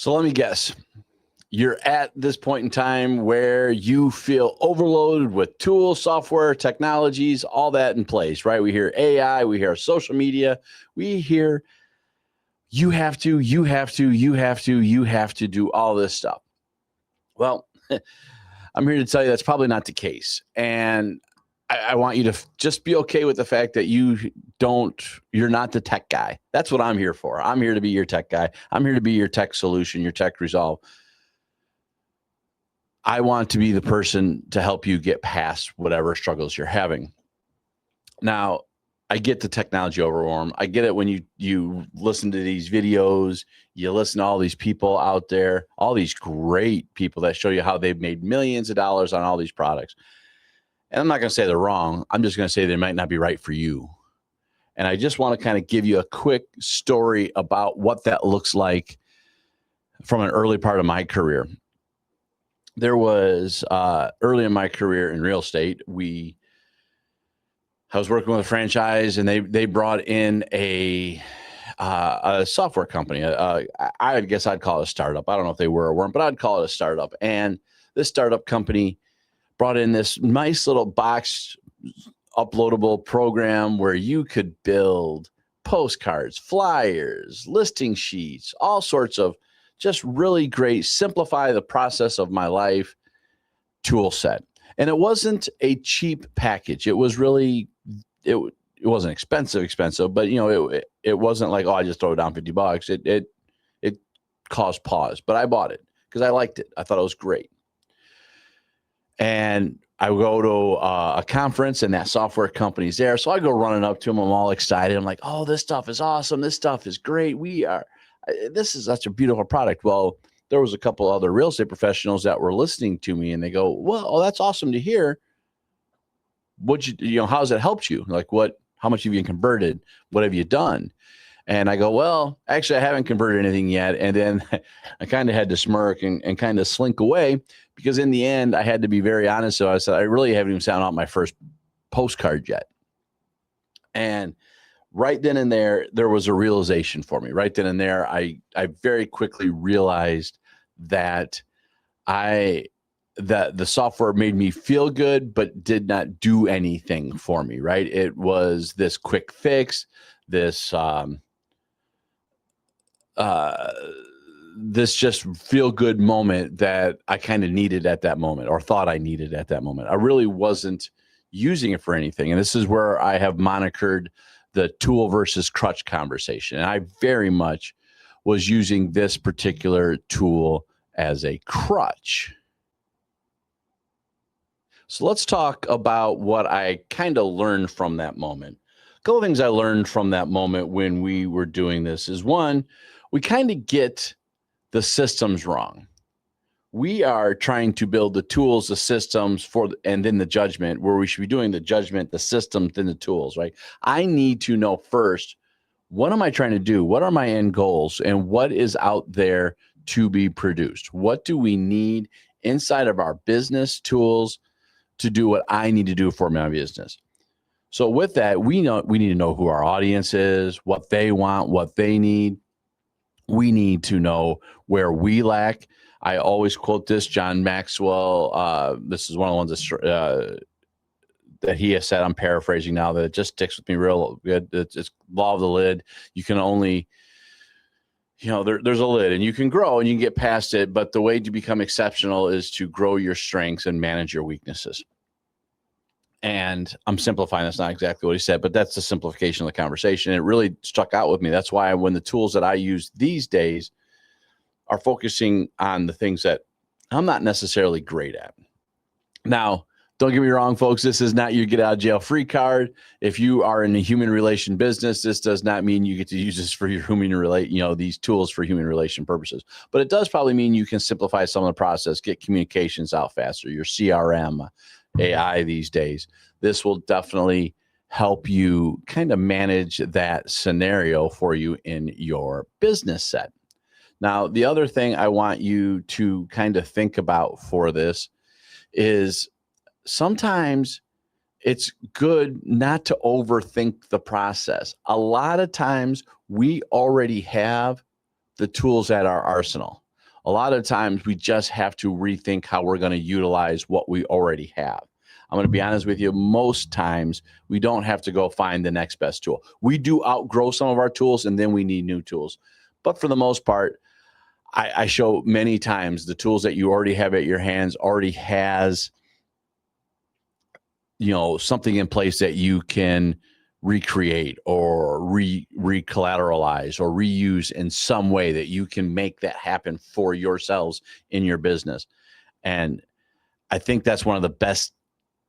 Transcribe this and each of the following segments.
So let me guess. You're at this point in time where you feel overloaded with tools, software, technologies, all that in place, right? We hear AI, we hear social media, we hear you have to do all this stuff. Well, I'm here to tell you that's probably not the case. And I want you to just be okay with the fact that you're not the tech guy. That's what I'm here for. I'm here to be your tech guy. I'm here to be your tech solution, your tech resolve. I want to be the person to help you get past whatever struggles you're having. Now, I get the technology overwhelm. I get it when you listen to these videos, you listen to all these people out there, all these great people that show you how they've made millions of dollars on all these products. And I'm not going to say they're wrong. I'm just going to say they might not be right for you. And I just want to kind of give you a quick story about what that looks like from an early part of my career. There was early in my career in real estate, I was working with a franchise, and they brought in a software company. I guess I'd call it a startup. I don't know if they were or weren't, but I'd call it a startup. And this startup company brought in this nice little box uploadable program where you could build postcards, flyers, listing sheets, all sorts of just really great, simplify the process of my life tool set. And it wasn't a cheap package. It was really, it wasn't expensive, but it wasn't like, oh, I just throw it down $50. It caused pause, but I bought it because I liked it. I thought it was great. And I go to a conference, and that software company's there. So I go running up to them. I'm all excited. I'm like, oh, this stuff is awesome. This stuff is great. This is such a beautiful product. Well, there was a couple other real estate professionals that were listening to me, and they go, well, that's awesome to hear. How has it helped you? Like how much have you converted? What have you done? And I go, well, actually, I haven't converted anything yet. And then I kind of had to smirk and kind of slink away, because in the end, I had to be very honest. So I said, I really haven't even sent out my first postcard yet. And right then and there was a realization for me. Right then and there, I very quickly realized that the software made me feel good, but did not do anything for me. Right? It was this quick fix, this just feel good moment that I kind of needed at that moment, or thought I needed at that moment. I really wasn't using it for anything. And this is where I have monikered the tool versus crutch conversation. And I very much was using this particular tool as a crutch. So let's talk about what I kind of learned from that moment. A couple of things I learned from that moment when we were doing this is, one, we kind of get the systems wrong. We are trying to build the tools, the systems and then the judgment, where we should be doing the judgment, the systems, then the tools, right? I need to know first, what am I trying to do? What are my end goals? And what is out there to be produced? What do we need inside of our business tools to do what I need to do for my business? So with that, we need to know who our audience is, what they want, what they need. We need to know where we lack. I always quote this, John Maxwell. This is one of the ones that he has said. I'm paraphrasing now, that it just sticks with me real good. It's law of the lid. You can only, there's a lid, and you can grow and you can get past it. But the way to become exceptional is to grow your strengths and manage your weaknesses. And I'm simplifying. That's not exactly what he said, but that's the simplification of the conversation. It really struck out with me. That's why when the tools that I use these days are focusing on the things that I'm not necessarily great at. Now, don't get me wrong, folks. This is not your get out of jail free card. If you are in a human relation business, this does not mean you get to use this for your these tools for human relation purposes. But it does probably mean you can simplify some of the process, get communications out faster, your CRM, AI these days. This will definitely help you kind of manage that scenario for you in your business set. Now, the other thing I want you to kind of think about for this is, sometimes it's good not to overthink the process. A lot of times we already have the tools at our arsenal. A lot of times we just have to rethink how we're going to utilize what we already have. I'm going to be honest with you. Most times we don't have to go find the next best tool. We do outgrow some of our tools and then we need new tools. But for the most part, I show many times the tools that you already have at your hands already has, something in place that you can recreate or re-collateralize or reuse in some way that you can make that happen for yourselves in your business. And I think that's one of the best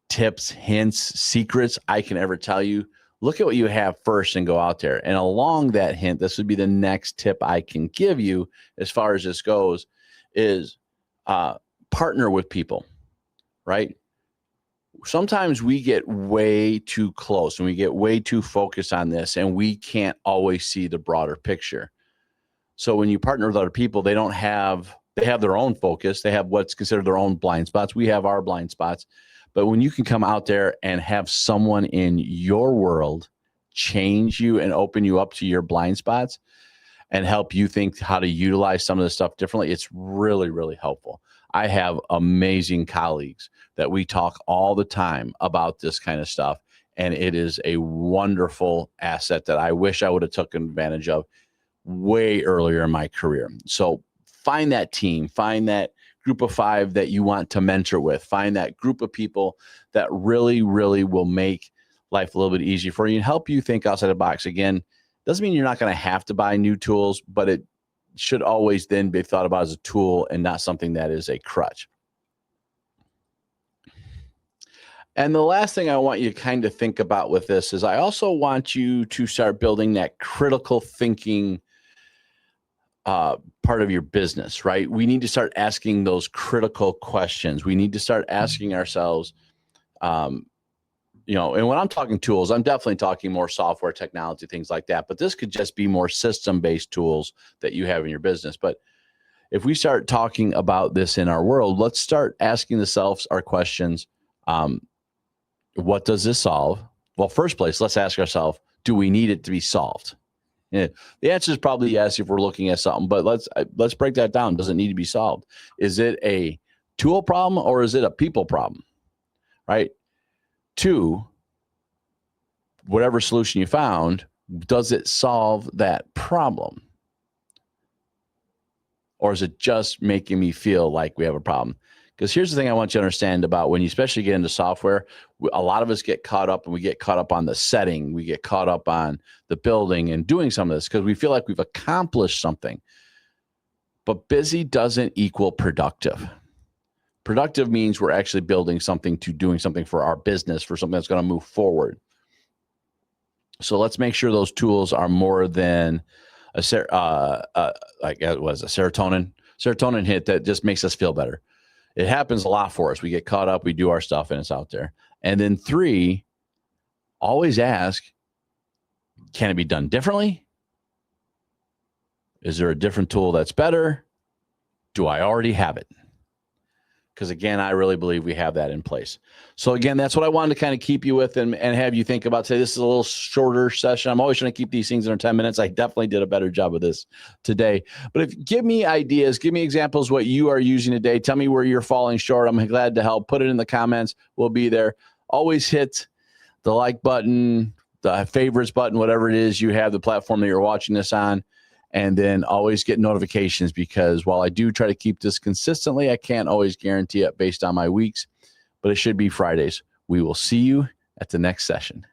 tips, hints, secrets I can ever tell you. Look at what you have first and go out there. And along that hint, this would be the next tip I can give you as far as this goes, is partner with people, right? Sometimes we get way too close and we get way too focused on this and we can't always see the broader picture. So when you partner with other people, they have their own focus. They have what's considered their own blind spots. We have our blind spots. But when you can come out there and have someone in your world change you and open you up to your blind spots and help you think how to utilize some of this stuff differently, it's really, really helpful. I have amazing colleagues that we talk all the time about this kind of stuff, and it is a wonderful asset that I wish I would have taken advantage of way earlier in my career. So find that team, find that group of 5 that you want to mentor with, find that group of people that really, really will make life a little bit easier for you and help you think outside the box. Again, doesn't mean you're not going to have to buy new tools, but it should always then be thought about as a tool and not something that is a crutch. And the last thing I want you to kind of think about with this is I also want you to start building that critical thinking part of your business, right? We need to start asking those critical questions. We need to start asking ourselves, and when I'm talking tools, I'm definitely talking more software technology, things like that. But this could just be more system-based tools that you have in your business. But if we start talking about this in our world, let's start asking ourselves our questions. What does this solve? Well, first place, let's ask ourselves, do we need it to be solved? Yeah, the answer is probably yes if we're looking at something, but let's break that down. Does it need to be solved? Is it a tool problem or is it a people problem? Right? 2, whatever solution you found, does it solve that problem? Or is it just making me feel like we have a problem? Because here's the thing I want you to understand about when you especially get into software, a lot of us get caught up and we get caught up on the setting. We get caught up on the building and doing some of this because we feel like we've accomplished something. But busy doesn't equal productive. Productive means we're actually building something to doing something for our business, for something that's going to move forward. So let's make sure those tools are more than a serotonin hit that just makes us feel better. It happens a lot for us. We get caught up, we do our stuff, and it's out there. And then 3, always ask, can it be done differently? Is there a different tool that's better? Do I already have it? Because again, I really believe we have that in place. So again, that's what I wanted to kind of keep you with and have you think about today. This is a little shorter session. I'm always trying to keep these things under 10 minutes. I definitely did a better job of this today. But give me ideas, give me examples what you are using today. Tell me where you're falling short. I'm glad to help. Put it in the comments. We'll be there. Always hit the like button, the favorites button, whatever it is you have, the platform that you're watching this on. And then always get notifications because while I do try to keep this consistently, I can't always guarantee it based on my weeks, but it should be Fridays. We will see you at the next session.